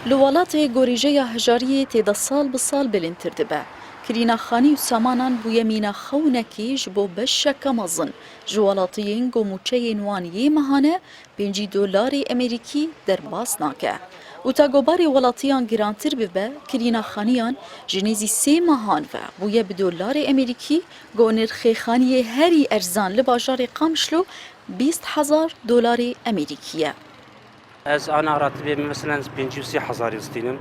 لوالات گوریجه هجاری تیدا سال بسال بلندتر دبه. کرینا خانی و سامانان بو یمینا خونکی جبو بشک مزن. جوالاتیین گموچه نوانی مهانه $5 امریکی در باس ناکه. و تا گوباری ولاتیان گرانتر ببه کرینا خانیان جنیزی 3 ماهان و بویه $1 امریکی گو نرخی خانی هری ارزان لباجار قامشلو $20,000 امریکیه. از أنا راتبي مثلا 35,000 يستلم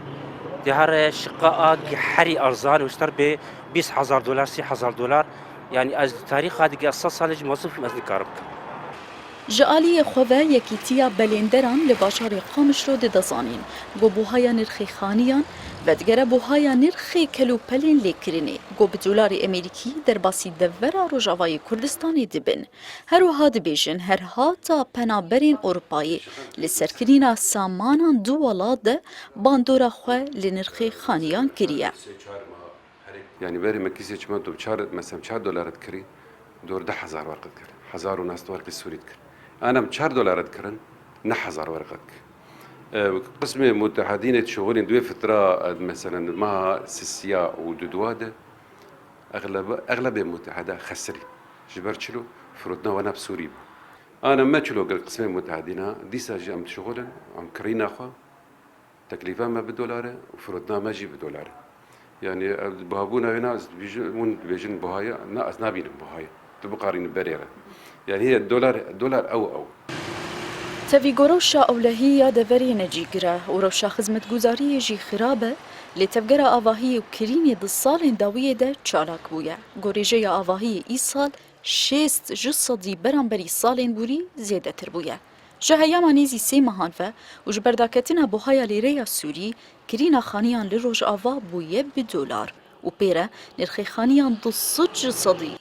دي هر شقة حري أرزان واشتر ب $20,000 $6,000 يعني از تاريخ هذه قصة صالح موظف مثل كاربك. جعالی خواه یکیتیا بلندران لباشار قامش رو دزانین گو بوهای نرخی خانیان و دگره بوهای نرخی کلوپلین لیکرینی گو $1 امریکی در باسی دورا روژاوای کردستان دبن هر وها دبیجن هر هاتا پنابرین اروپایی لسرکرین سامانان دو ولاد ده باندورا خواه لنرخی خانیان کریه. يعني بري ما كيسي چما دو مثلا $4 تكري دور 10,000 ورقة كري 1000 وناس ورقة سوري تكري أنا $4 تكرن 1000 ورقة قسم متحدين شغلين دوي فترة مثلا ما سيسيا ودودوادة أغلب متحدة خسري جبرتشلو فرودنا وانا بسوري أنا ما تشلو قسم متحدين ديسا جي عم شغلن عم كرينا خوا تكلفة ما $1 وفرودنا ما جي $1 يعني بهابونا هنا بيجون بيجن بهايا ناس نابين بهايا تبقارين بريرة يعني هي الدولار أو تفیگو روشا اولهی دوری نجیگره و روشا خدمت گزاری جی خرابه لتفجر آواهی و کرینی دو سال داویه ده چالاک بویه. گوریجه آواهی ای سال 6% برانبری سال بوری زیاده تر بویه. جهیاما نیزی 3 ماهان و جبرداکتنا بوهای لیره سوری کرینا خانیان لروج آوا بویه $1 و پیره نرخی خانیان 200%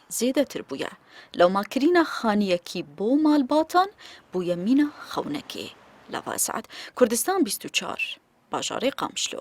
زیاده تر بویه. لو ما کرینا خانیکی بو مال باتان بویه مینا خونکی. لوا اسعد کردستان 24 باجار قامشلو.